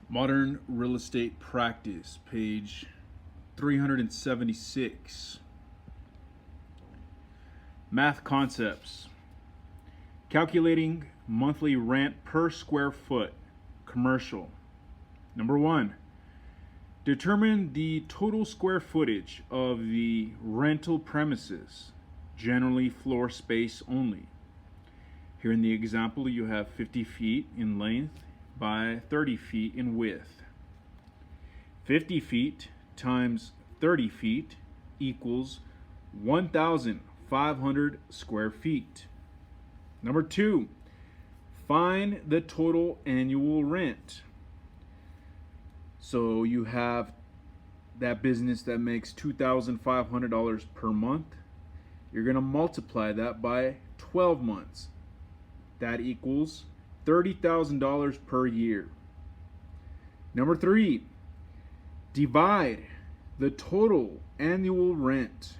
Modern Real Estate Practice, page 376. Math concepts. Calculating monthly rent per square foot, commercial. Number 1. Determine the total square footage of the rental premises, generally floor space only. Here in the example, you have 50 feet in length by 30 feet in width. 50 feet times 30 feet equals 1,500 square feet. Number 2, find the total annual rent. So you have that business that makes $2,500 per month. You're going to multiply that by 12 months. That equals $30,000 per year. Number 3, divide the total annual rent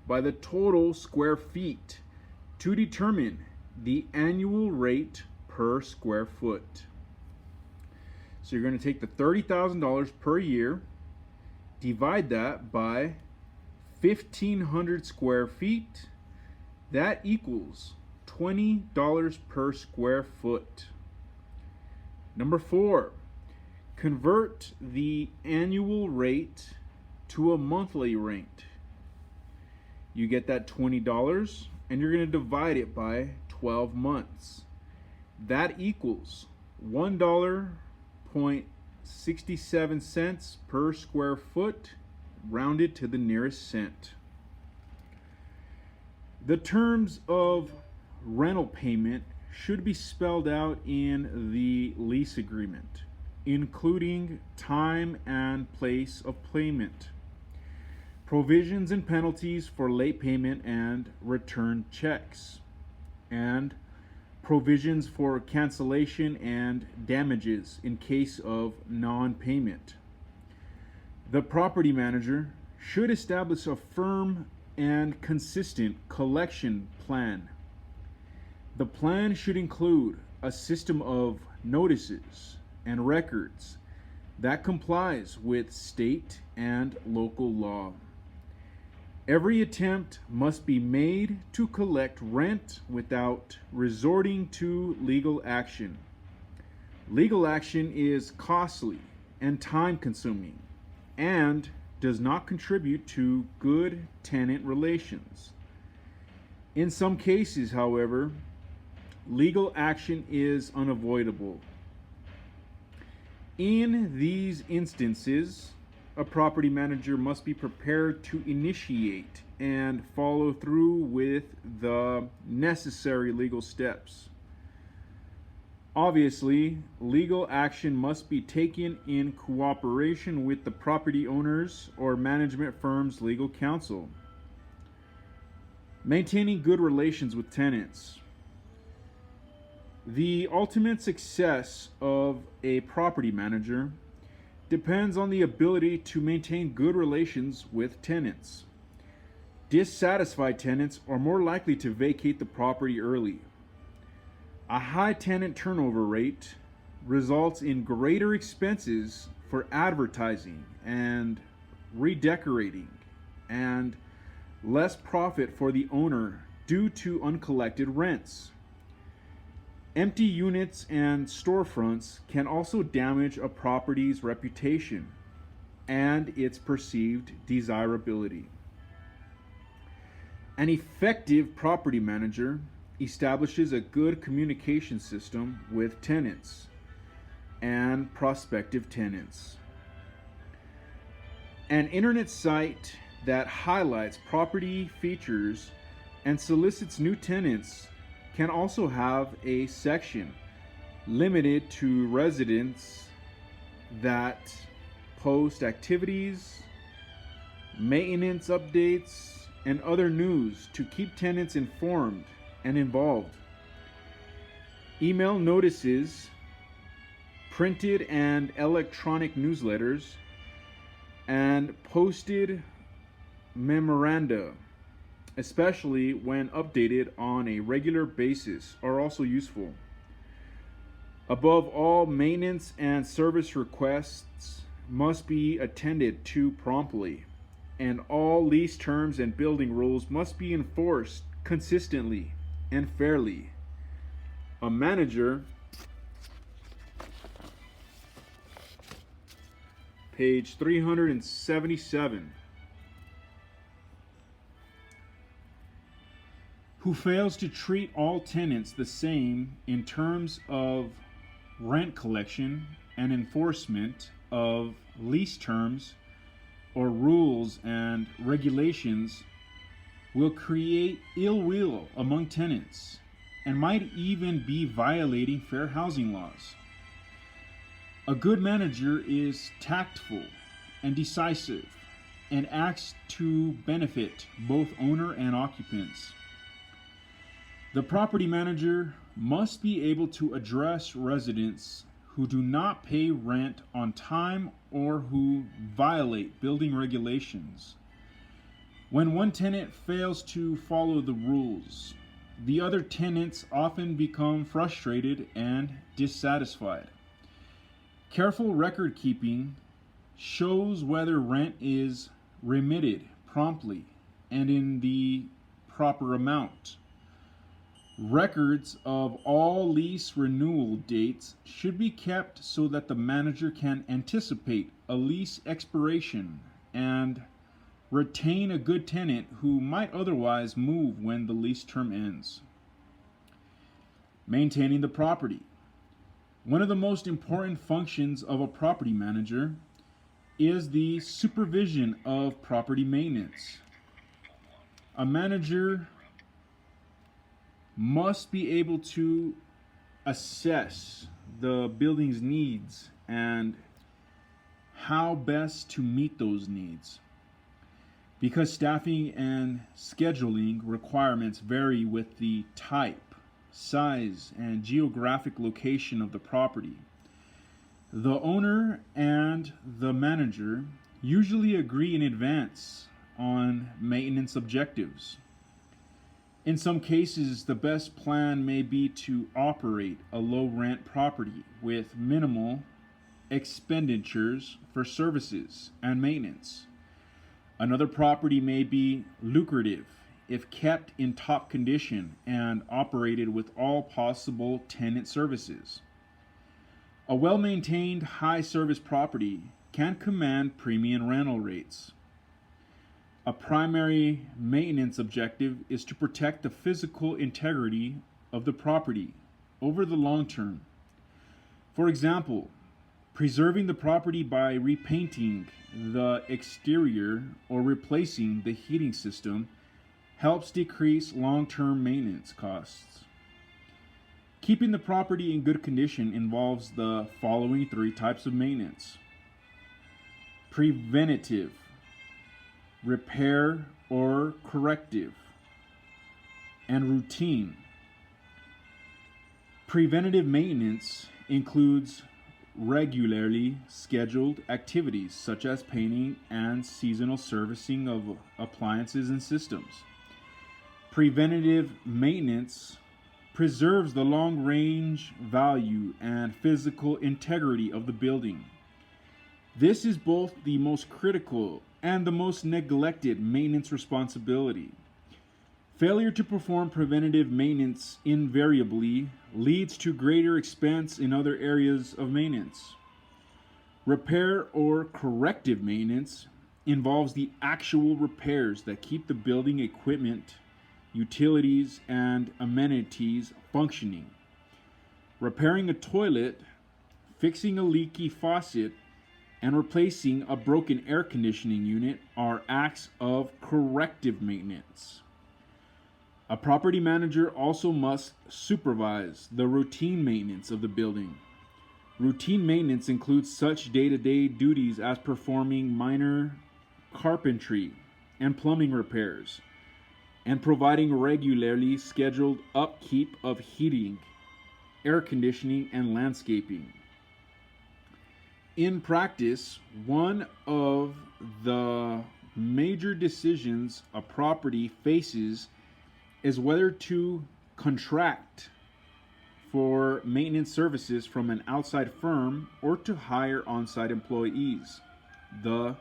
by the total square feet to determine the annual rate per square foot. So you're going to take the $30,000 per year, divide that by 1,500 square feet. That equals $20 per square foot. Number 4, convert the annual rate to a monthly rate. You get that $20 and you're going to divide it by 12 months. That equals $1.67 per square foot, rounded to the nearest cent. The terms of rental payment should be spelled out in the lease agreement, including time and place of payment, provisions and penalties for late payment and return checks, and provisions for cancellation and damages in case of non-payment. The property manager should establish a firm and consistent collection plan. The plan should include a system of notices and records that complies with state and local law. Every attempt must be made to collect rent without resorting to legal action. Legal action is costly and time-consuming and does not contribute to good tenant relations. In some cases, however, legal action is unavoidable. In these instances, a property manager must be prepared to initiate and follow through with the necessary legal steps. Obviously, legal action must be taken in cooperation with the property owners or management firm's legal counsel. Maintaining good relations with tenants. The ultimate success of a property manager depends on the ability to maintain good relations with tenants. Dissatisfied tenants are more likely to vacate the property early. A high tenant turnover rate results in greater expenses for advertising and redecorating, and less profit for the owner due to uncollected rents. Empty units and storefronts can also damage a property's reputation and its perceived desirability. An effective property manager establishes a good communication system with tenants and prospective tenants. An internet site that highlights property features and solicits new tenants can also have a section limited to residents that post activities, maintenance updates, and other news to keep tenants informed and involved. Email notices, printed and electronic newsletters, and posted memoranda, especially when updated on a regular basis, are also useful. Above all, maintenance and service requests must be attended to promptly, and all lease terms and building rules must be enforced consistently and fairly. A manager, page 377, who fails to treat all tenants the same in terms of rent collection and enforcement of lease terms or rules and regulations will create ill will among tenants and might even be violating fair housing laws. A good manager is tactful and decisive and acts to benefit both owner and occupants. The property manager must be able to address residents who do not pay rent on time or who violate building regulations. When one tenant fails to follow the rules, the other tenants often become frustrated and dissatisfied. Careful record keeping shows whether rent is remitted promptly and in the proper amount. Records of all lease renewal dates should be kept so that the manager can anticipate a lease expiration and retain a good tenant who might otherwise move when the lease term ends. Maintaining the property. One of the most important functions of a property manager is the supervision of property maintenance. A manager must be able to assess the building's needs and how best to meet those needs. Because staffing and scheduling requirements vary with the type, size, and geographic location of the property, the owner and the manager usually agree in advance on maintenance objectives. In some cases, the best plan may be to operate a low rent property with minimal expenditures for services and maintenance. Another property may be lucrative if kept in top condition and operated with all possible tenant services. A well-maintained high-service property can command premium rental rates. A primary maintenance objective is to protect the physical integrity of the property over the long term. For example, preserving the property by repainting the exterior or replacing the heating system helps decrease long-term maintenance costs. Keeping the property in good condition involves the following three types of maintenance: preventative, repair or corrective, and routine. Preventative maintenance includes regularly scheduled activities such as painting and seasonal servicing of appliances and systems. Preventative maintenance preserves the long-range value and physical integrity of the building. This is both the most critical and the most neglected maintenance responsibility. Failure to perform preventative maintenance invariably leads to greater expense in other areas of maintenance. Repair or corrective maintenance involves the actual repairs that keep the building equipment, utilities, and amenities functioning. Repairing a toilet, fixing a leaky faucet, and replacing a broken air conditioning unit are acts of corrective maintenance. A property manager also must supervise the routine maintenance of the building. Routine maintenance includes such day-to-day duties as performing minor carpentry and plumbing repairs, and providing regularly scheduled upkeep of heating, air conditioning, and landscaping. In practice, one of the major decisions a property faces is whether to contract for maintenance services from an outside firm or to hire on-site employees. And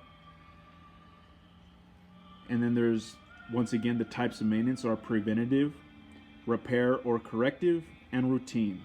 then there's, once again, the types of maintenance are preventative, repair or corrective, and routine.